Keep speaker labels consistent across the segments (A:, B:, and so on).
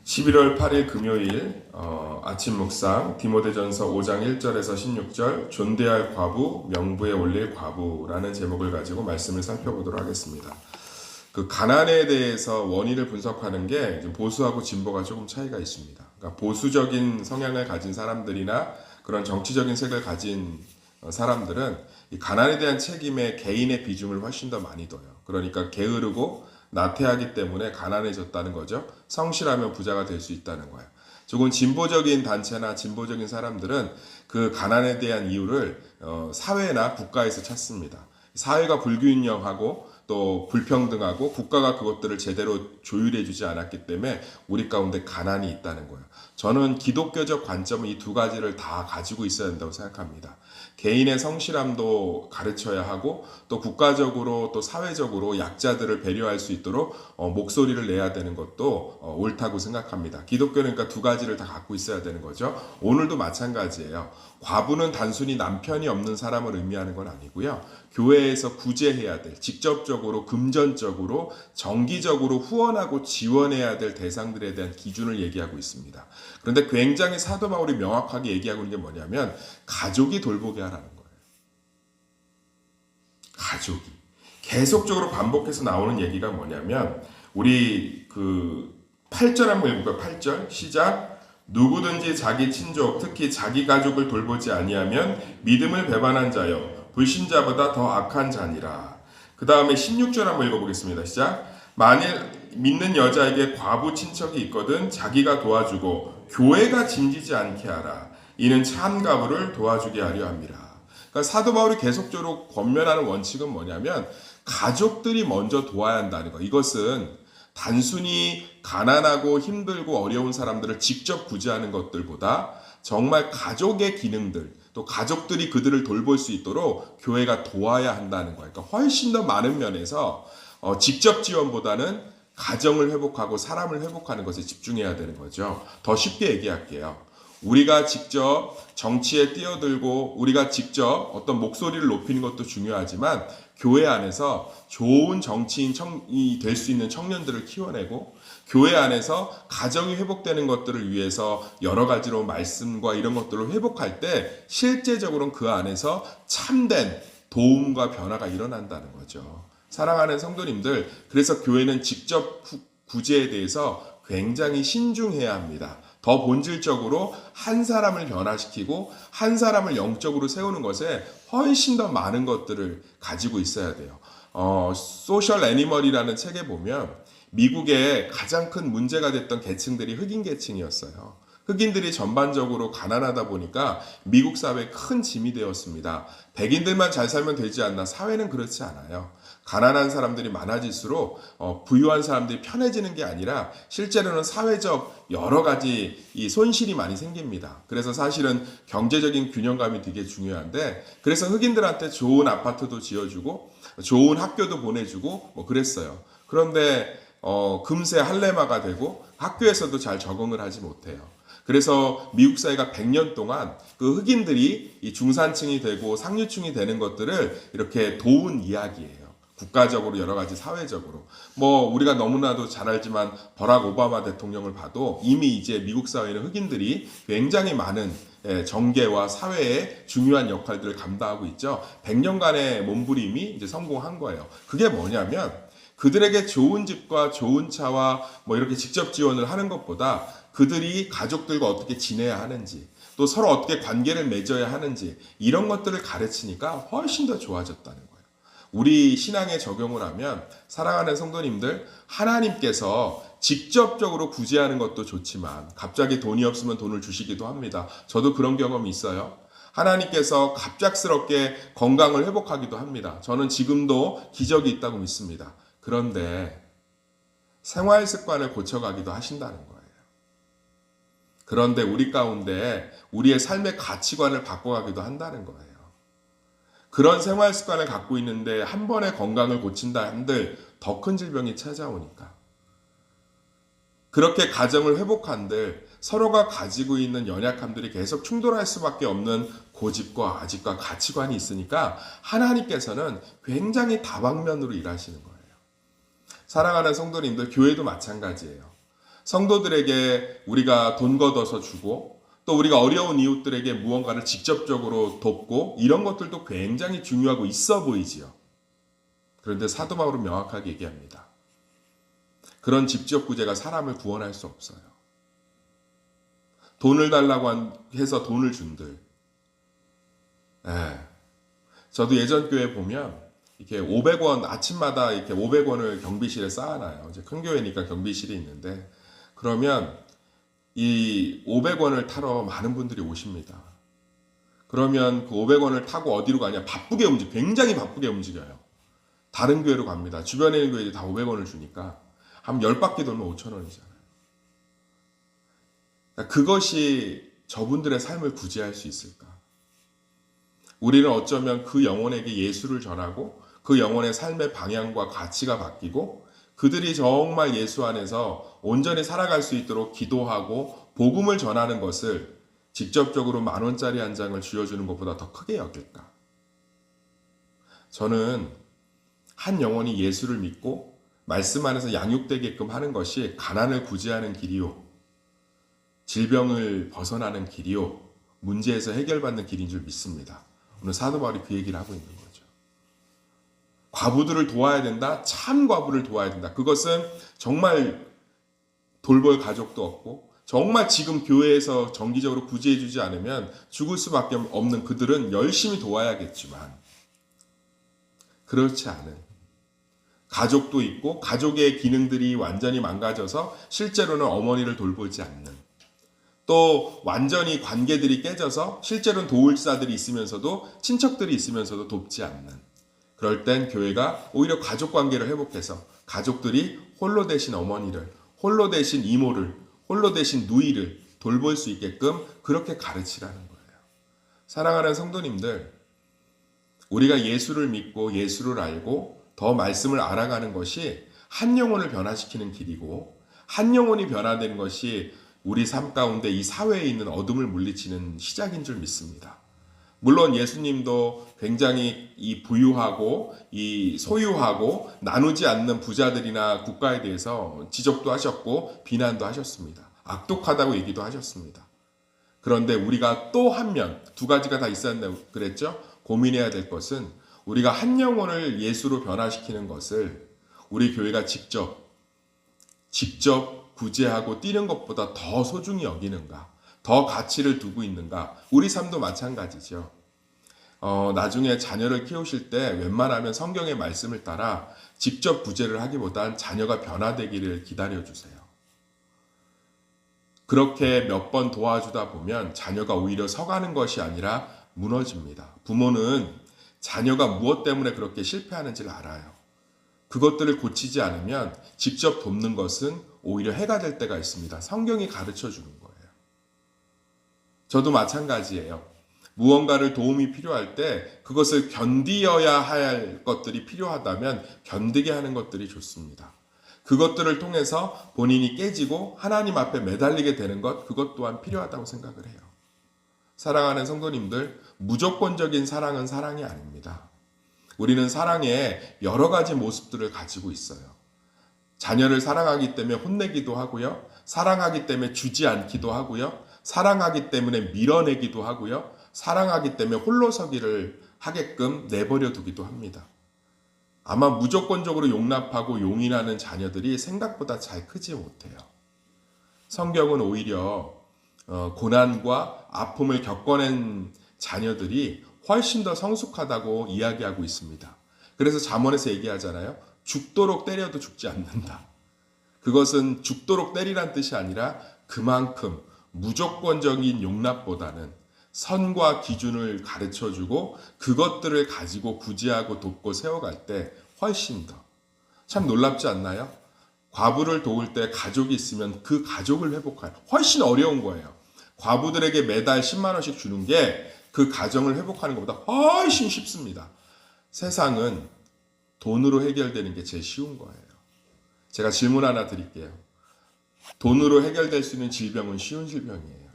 A: 11월 8일 금요일 아침 묵상 디모데전서 5장 1절에서 16절 존대할 과부 명부에 올릴 과부라는 제목을 가지고 말씀을 살펴보도록 하겠습니다. 그 가난에 대해서 원인을 분석하는 게 보수하고 진보가 조금 차이가 있습니다. 그러니까 보수적인 성향을 가진 사람들이나 그런 정치적인 색을 가진 사람들은 이 가난에 대한 책임에 개인의 비중을 훨씬 더 많이 둬요. 그러니까 게으르고 나태하기 때문에 가난해졌다는 거죠. 성실하면 부자가 될 수 있다는 거예요. 조금 진보적인 단체나 진보적인 사람들은 그 가난에 대한 이유를 사회나 국가에서 찾습니다. 사회가 불균형하고 또 불평등하고 국가가 그것들을 제대로 조율해주지 않았기 때문에 우리 가운데 가난이 있다는 거예요. 저는 기독교적 관점은 이 두 가지를 다 가지고 있어야 된다고 생각합니다. 개인의 성실함도 가르쳐야 하고 또 국가적으로 또 사회적으로 약자들을 배려할 수 있도록 목소리를 내야 되는 것도 옳다고 생각합니다. 기독교는 그러니까 두 가지를 다 갖고 있어야 되는 거죠. 오늘도 마찬가지예요. 과부는 단순히 남편이 없는 사람을 의미하는 건 아니고요. 교회에서 구제해야 될, 직접적으로 금전적으로 정기적으로 후원하고 지원해야 될 대상들에 대한 기준을 얘기하고 있습니다. 그런데 굉장히 사도 바울이 명확하게 얘기하고 있는 게 뭐냐면 가족이 돌보게 하라는 거예요. 가족이. 계속적으로 반복해서 나오는 얘기가 뭐냐면 우리 그 8절 한번 읽어볼까요? 8절 시작. 누구든지 자기 친족 특히 자기 가족을 돌보지 아니하면 믿음을 배반한 자여 불신자보다 더 악한 자니라. 그 다음에 16절 한번 읽어보겠습니다. 시작. 만일 믿는 여자에게 과부 친척이 있거든 자기가 도와주고 교회가 짐지지 않게 하라. 이는 참 가부를 도와주게 하려 함이라. 그러니까 사도 바울이 계속적으로 권면하는 원칙은 뭐냐면 가족들이 먼저 도와야 한다는 거. 이것은 단순히 가난하고 힘들고 어려운 사람들을 직접 구제하는 것들보다 정말 가족의 기능들, 또 가족들이 그들을 돌볼 수 있도록 교회가 도와야 한다는 거예요. 그러니까 훨씬 더 많은 면에서 직접 지원보다는 가정을 회복하고 사람을 회복하는 것에 집중해야 되는 거죠. 더 쉽게 얘기할게요. 우리가 직접 정치에 뛰어들고 우리가 직접 어떤 목소리를 높이는 것도 중요하지만 교회 안에서 좋은 정치인이 될 수 있는 청년들을 키워내고 교회 안에서 가정이 회복되는 것들을 위해서 여러 가지로 말씀과 이런 것들을 회복할 때 실제적으로는 그 안에서 참된 도움과 변화가 일어난다는 거죠. 사랑하는 성도님들, 그래서 교회는 직접 구제에 대해서 굉장히 신중해야 합니다. 더 본질적으로 한 사람을 변화시키고 한 사람을 영적으로 세우는 것에 훨씬 더 많은 것들을 가지고 있어야 돼요. 소셜 애니멀이라는 책에 보면 미국의 가장 큰 문제가 됐던 계층들이 흑인 계층이었어요. 흑인들이 전반적으로 가난하다 보니까 미국 사회에 큰 짐이 되었습니다. 백인들만 잘 살면 되지 않나? 사회는 그렇지 않아요. 가난한 사람들이 많아질수록 부유한 사람들이 편해지는 게 아니라 실제로는 사회적 여러 가지 이 손실이 많이 생깁니다. 그래서 사실은 경제적인 균형감이 되게 중요한데 그래서 흑인들한테 좋은 아파트도 지어주고 좋은 학교도 보내주고 뭐 그랬어요. 그런데 금세 할레마가 되고 학교에서도 잘 적응을 하지 못해요. 그래서 미국 사회가 100년 동안 그 흑인들이 이 중산층이 되고 상류층이 되는 것들을 이렇게 도운 이야기예요. 국가적으로 여러 가지 사회적으로. 뭐 우리가 너무나도 잘 알지만 버락 오바마 대통령을 봐도 이미 이제 미국 사회는 흑인들이 굉장히 많은 정계와 사회의 중요한 역할들을 감당하고 있죠. 100년간의 몸부림이 이제 성공한 거예요. 그게 뭐냐면 그들에게 좋은 집과 좋은 차와 뭐 이렇게 직접 지원을 하는 것보다 그들이 가족들과 어떻게 지내야 하는지 또 서로 어떻게 관계를 맺어야 하는지 이런 것들을 가르치니까 훨씬 더 좋아졌다는 거예요. 우리 신앙에 적용을 하면 사랑하는 성도님들 하나님께서 직접적으로 구제하는 것도 좋지만 갑자기 돈이 없으면 돈을 주시기도 합니다. 저도 그런 경험이 있어요. 하나님께서 갑작스럽게 건강을 회복하기도 합니다. 저는 지금도 기적이 있다고 믿습니다. 그런데 생활 습관을 고쳐가기도 하신다는 거예요. 그런데 우리 가운데 우리의 삶의 가치관을 바꿔가기도 한다는 거예요. 그런 생활 습관을 갖고 있는데 한 번에 건강을 고친다 한들 더 큰 질병이 찾아오니까. 그렇게 가정을 회복한들 서로가 가지고 있는 연약함들이 계속 충돌할 수밖에 없는 고집과 아집과 가치관이 있으니까 하나님께서는 굉장히 다방면으로 일하시는 거예요. 사랑하는 성도님들, 교회도 마찬가지예요. 성도들에게 우리가 돈 걷어서 주고 또 우리가 어려운 이웃들에게 무언가를 직접적으로 돕고 이런 것들도 굉장히 중요하고 있어 보이지요. 그런데 사도 바울은 명확하게 얘기합니다. 그런 직접 구제가 사람을 구원할 수 없어요. 돈을 달라고 해서 돈을 준들. 저도 예전 교회 보면 이렇게 500원 아침마다 이렇게 500원을 경비실에 쌓아놔요. 이제 큰 교회니까 경비실이 있는데 그러면 이 500원을 타러 많은 분들이 오십니다. 그러면 그 500원을 타고 어디로 가냐? 굉장히 바쁘게 움직여요. 다른 교회로 갑니다. 주변에 있는 교회들이 다 500원을 주니까 한 10바퀴 돌면 5,000원이잖아요. 그것이 저분들의 삶을 구제할 수 있을까? 우리는 어쩌면 그 영혼에게 예수를 전하고 그 영혼의 삶의 방향과 가치가 바뀌고 그들이 정말 예수 안에서 온전히 살아갈 수 있도록 기도하고 복음을 전하는 것을 직접적으로 10,000원짜리 한 장을 쥐어주는 것보다 더 크게 여길까? 저는 한 영혼이 예수를 믿고 말씀 안에서 양육되게끔 하는 것이 가난을 구제하는 길이요. 질병을 벗어나는 길이요. 문제에서 해결받는 길인 줄 믿습니다. 오늘 사도 바울이 그 얘기를 하고 있는 거죠. 과부들을 도와야 된다. 참 과부를 도와야 된다. 그것은 정말 돌볼 가족도 없고 정말 지금 교회에서 정기적으로 구제해 주지 않으면 죽을 수밖에 없는 그들은 열심히 도와야겠지만 그렇지 않은 가족도 있고 가족의 기능들이 완전히 망가져서 실제로는 어머니를 돌보지 않는 또 완전히 관계들이 깨져서 실제로는 도울자들이 있으면서도 친척들이 있으면서도 돕지 않는 그럴 땐 교회가 오히려 가족 관계를 회복해서 가족들이 홀로 되신 어머니를 홀로 되신 이모를 홀로 되신 누이를 돌볼 수 있게끔 그렇게 가르치라는 거예요. 사랑하는 성도님들, 우리가 예수를 믿고 예수를 알고 더 말씀을 알아가는 것이 한 영혼을 변화시키는 길이고 한 영혼이 변화되는 것이 우리 삶 가운데 이 사회에 있는 어둠을 물리치는 시작인 줄 믿습니다. 물론 예수님도 굉장히 이 부유하고 이 소유하고 나누지 않는 부자들이나 국가에 대해서 지적도 하셨고 비난도 하셨습니다. 악독하다고 얘기도 하셨습니다. 그런데 우리가 또 한 면, 두 가지가 다 있었는데 그랬죠? 고민해야 될 것은 우리가 한 영혼을 예수로 변화시키는 것을 우리 교회가 직접 구제하고 뛰는 것보다 더 소중히 여기는가, 더 가치를 두고 있는가, 우리 삶도 마찬가지죠. 나중에 자녀를 키우실 때 웬만하면 성경의 말씀을 따라 직접 구제를 하기보단 자녀가 변화되기를 기다려주세요. 그렇게 몇 번 도와주다 보면 자녀가 오히려 서가는 것이 아니라 무너집니다. 부모는 자녀가 무엇 때문에 그렇게 실패하는지를 알아요. 그것들을 고치지 않으면 직접 돕는 것은 오히려 해가 될 때가 있습니다. 성경이 가르쳐 주는 거예요. 저도 마찬가지예요. 무언가를 도움이 필요할 때 그것을 견디어야 할 것들이 필요하다면 견디게 하는 것들이 좋습니다. 그것들을 통해서 본인이 깨지고 하나님 앞에 매달리게 되는 것, 그것 또한 필요하다고 생각을 해요. 사랑하는 성도님들, 무조건적인 사랑은 사랑이 아닙니다. 우리는 사랑에 여러 가지 모습들을 가지고 있어요. 자녀를 사랑하기 때문에 혼내기도 하고요. 사랑하기 때문에 주지 않기도 하고요. 사랑하기 때문에 밀어내기도 하고요. 사랑하기 때문에 홀로서기를 하게끔 내버려 두기도 합니다. 아마 무조건적으로 용납하고 용인하는 자녀들이 생각보다 잘 크지 못해요. 성경은 오히려 고난과 아픔을 겪어낸 자녀들이 훨씬 더 성숙하다고 이야기하고 있습니다. 그래서 잠언에서 얘기하잖아요. 죽도록 때려도 죽지 않는다. 그것은 죽도록 때리란 뜻이 아니라 그만큼 무조건적인 용납보다는 선과 기준을 가르쳐주고 그것들을 가지고 구제하고 돕고 세워갈 때 훨씬 더. 참 놀랍지 않나요? 과부를 도울 때 가족이 있으면 그 가족을 회복하는 훨씬 어려운 거예요. 과부들에게 매달 10만 원씩 주는 게 그 가정을 회복하는 것보다 훨씬 쉽습니다. 세상은 돈으로 해결되는 게 제일 쉬운 거예요. 제가 질문 하나 드릴게요. 돈으로 해결될 수 있는 질병은 쉬운 질병이에요.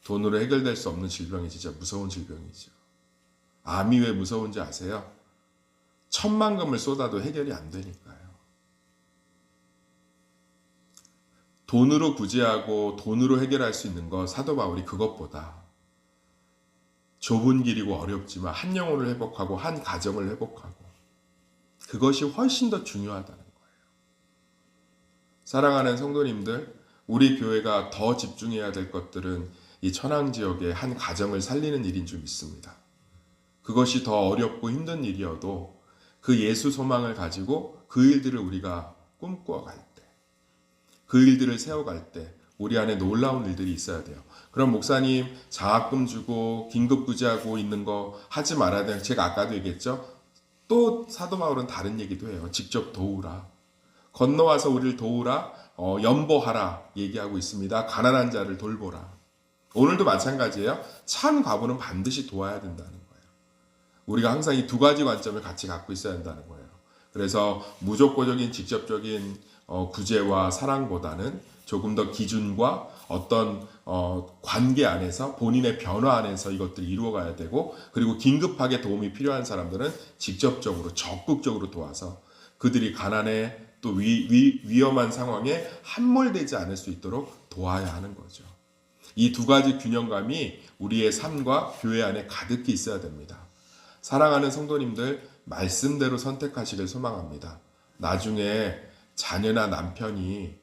A: 돈으로 해결될 수 없는 질병이 진짜 무서운 질병이죠. 암이 왜 무서운지 아세요? 1,000,000금을 쏟아도 해결이 안 되니까요. 돈으로 구제하고 돈으로 해결할 수 있는 거 사도 바울이 그것보다 좁은 길이고 어렵지만 한 영혼을 회복하고 한 가정을 회복하고 그것이 훨씬 더 중요하다는 거예요. 사랑하는 성도님들, 우리 교회가 더 집중해야 될 것들은 이 천황 지역의 한 가정을 살리는 일인 줄 믿습니다. 그것이 더 어렵고 힘든 일이어도 그 예수 소망을 가지고 그 일들을 우리가 꿈꿔갈 때, 그 일들을 세워갈 때 우리 안에 놀라운 일들이 있어야 돼요. 그럼 목사님 장학금 주고 긴급 구제하고 있는 거 하지 말아야 돼요. 제가 아까도 얘기했죠. 또 사도 바울은 다른 얘기도 해요. 직접 도우라. 건너와서 우리를 도우라. 연보하라 얘기하고 있습니다. 가난한 자를 돌보라. 오늘도 마찬가지예요. 참 과부는 반드시 도와야 된다는 거예요. 우리가 항상 이 두 가지 관점을 같이 갖고 있어야 한다는 거예요. 그래서 무조건적인 직접적인 구제와 사랑보다는 조금 더 기준과 어떤 관계 안에서 본인의 변화 안에서 이것들이 이루어가야 되고 그리고 긴급하게 도움이 필요한 사람들은 직접적으로 적극적으로 도와서 그들이 가난에 또 위험한 상황에 함몰되지 않을 수 있도록 도와야 하는 거죠. 이 두 가지 균형감이 우리의 삶과 교회 안에 가득히 있어야 됩니다. 사랑하는 성도님들, 말씀대로 선택하시길 소망합니다. 나중에 자녀나 남편이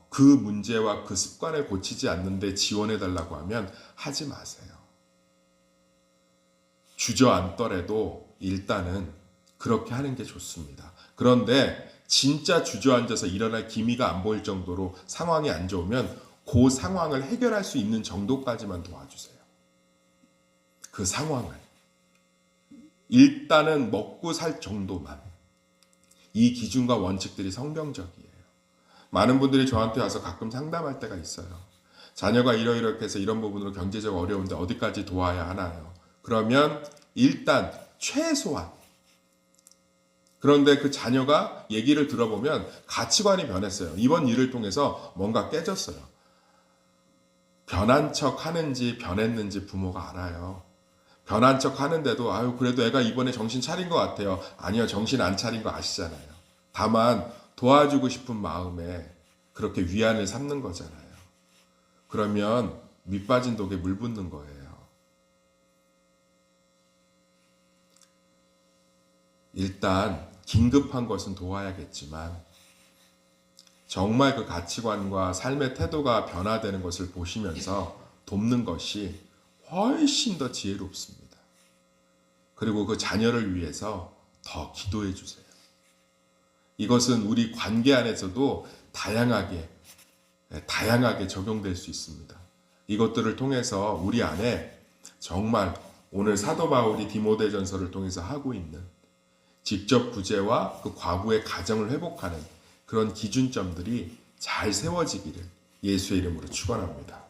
A: 그 문제와 그 습관을 고치지 않는데 지원해달라고 하면 하지 마세요. 주저앉더라도 일단은 그렇게 하는 게 좋습니다. 그런데 진짜 주저앉아서 일어날 기미가 안 보일 정도로 상황이 안 좋으면 그 상황을 해결할 수 있는 정도까지만 도와주세요. 그 상황을. 일단은 먹고 살 정도만. 이 기준과 원칙들이 성경적이에요. 많은 분들이 저한테 와서 가끔 상담할 때가 있어요. 자녀가 이렇게 해서 이런 부분으로 경제적 어려운데 어디까지 도와야 하나요? 그러면 일단 최소한 그런데 그 자녀가 얘기를 들어보면 가치관이 변했어요. 이번 일을 통해서 뭔가 깨졌어요. 변한 척 하는지 변했는지 부모가 알아요. 변한 척 하는데도 아유 그래도 애가 이번에 정신 차린 것 같아요. 아니요, 정신 안 차린 거 아시잖아요. 다만 도와주고 싶은 마음에 그렇게 위안을 삼는 거잖아요. 그러면 밑 빠진 독에 물 붓는 거예요. 일단 긴급한 것은 도와야겠지만 정말 그 가치관과 삶의 태도가 변화되는 것을 보시면서 돕는 것이 훨씬 더 지혜롭습니다. 그리고 그 자녀를 위해서 더 기도해 주세요. 이것은 우리 관계 안에서도 다양하게 적용될 수 있습니다. 이것들을 통해서 우리 안에 정말 오늘 사도 바울이 디모데전서를 통해서 하고 있는 직접 구제와 그 과부의 가정을 회복하는 그런 기준점들이 잘 세워지기를 예수의 이름으로 축원합니다.